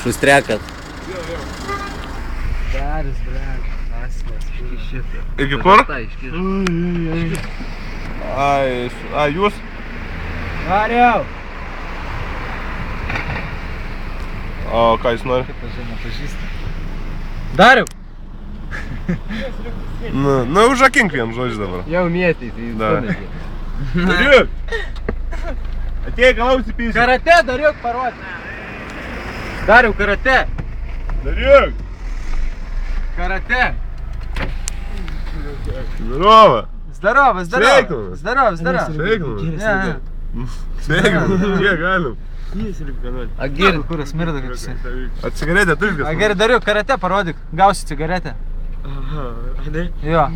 Šustrekas. Darius, blėt. Aslas. Šitą. Iki kur? Ai, Ai, jūs? Dariau! O ką jis nori? Kaip aš žinau, pažįstu. Dariau! Nu, užakink vien žodžiu dabar. Jau mėtai, tai Da. sudėgi. Dariuk! Atėjai gausi pysį. Karate, Dariuk, parodė. Dariau, karate. Dariuk! Karate. Здорово! Здорово, здорово. Sveikinu. Здорово, здорово. Sveikinu. Ne. Sveikinu. Kiek galim? A geri, kur smirda kaip jisai. A cigaretę turi kas? A geri, Dariuk, karate parodyk. Gausi cigaretę. Jo.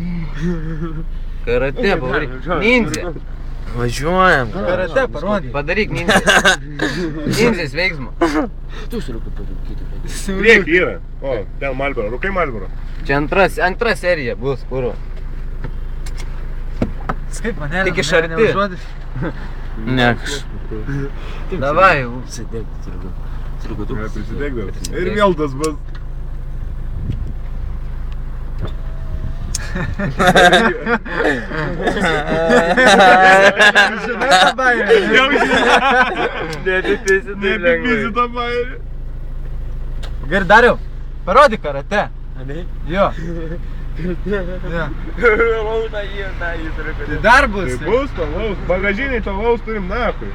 Karate, pavaryk. Ninja. Važiuojam. Karate parodyk. Padaryk ninja. Ninjas veiksmą. Priek yra. O, ten Marlboro. Rūkai Marlboro. Čia antra serija bus, kur. Kaip manelė, Tik iš arti. neužuodis. Ne. Davai. Prisidėk dar. Ir vėl tas bus. Žinai tą bairį? Jau žinai. Nepipisi Nepipisi tą bairį. Gerai, Dariau, parodyk karate. Jo. Jo. Tai dar bus. Tai bus to laus. Bagažiniai to laus turim nachui.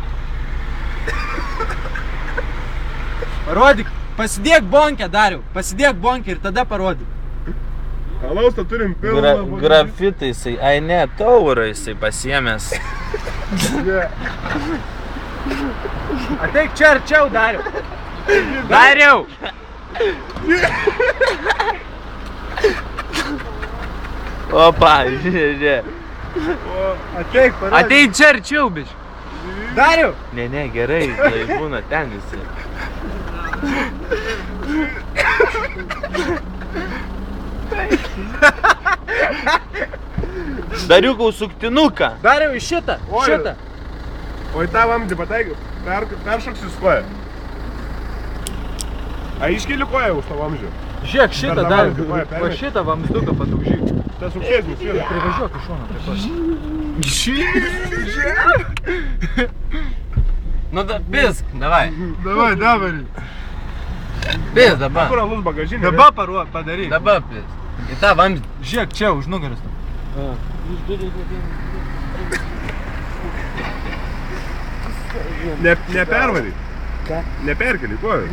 Parodyk. Pasidėk bonkę, Dariau. Pasidėk bonkę ir tada parodyk. Alaus to turim pilną. Grafitai jisai, ai ne, taurą jisai pasiėmęs. Ateik čia arčiau, Dariau. Dariau! Opa, žiūrė. Ateik, parodyk. Ateik čia arčiau, biš. Dariau. Ne, gerai, tai būna ten visi. Dariukau suktinuką. Dariau į šitą. Oi. Šitą. O į tą vamdį pataikiu. Peršoksis koją. A iškeli koją už tą vamzdžių. Žiūrėk šitą, Dar Dariau. vamzdį koją permeti. Va šitą vamzduką padaužyk. Tas aukštesnis yra. Privažiuok iš šono taip pat. Nu, pisk, davai. Davai, dabar. Pisk dabar. Kur alus bagažinė? Dabar padaryk. Dabar pisk. Į tą vamzdį. Žiūrėk čia už nugaras. Nepervaryk. Neperkeli kojas.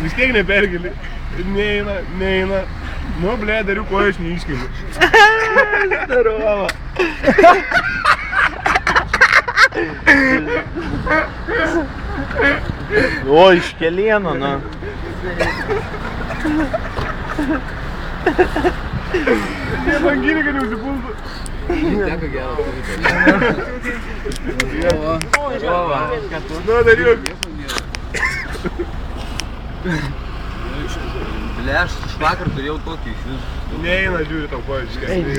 Vis tiek neperkeli. Neina. Nu, ble, Dariu kojas neiškeli. Здорово. O, iš kelieno, nu. Jie banginį, kad neužsipultų. Teko gero. Nu, Dariu. Ble, aš iš vakar turėjau tokį iš vis. Neina, žiūri tau kojas iškeli.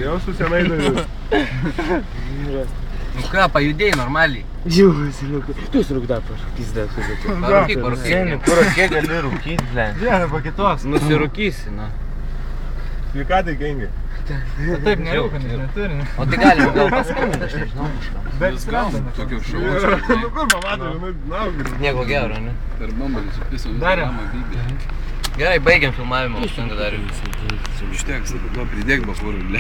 Jau su senai Dariu. Nu ką, pajudėjai normaliai. Tu surūkda pizda. Parūkyk, parūkyk. Kiek gali rūkyt, ble. Vieną po kitos. Nusirūkysi, nu. Sveikatai, gengi. Taip nerūka, nes neturi. O tai galim gal paskambinti, aš nežinau kažką. Bet skrenda. Tokio Nu šaus. kur pamatė, žinai, naugį. Nieko gero, ne? Per bambalį supiso visą Darė. namą bybį. Gerai, baigiam filmavimą, užtenka dar. Užteks, to pridėk bakurų, ble.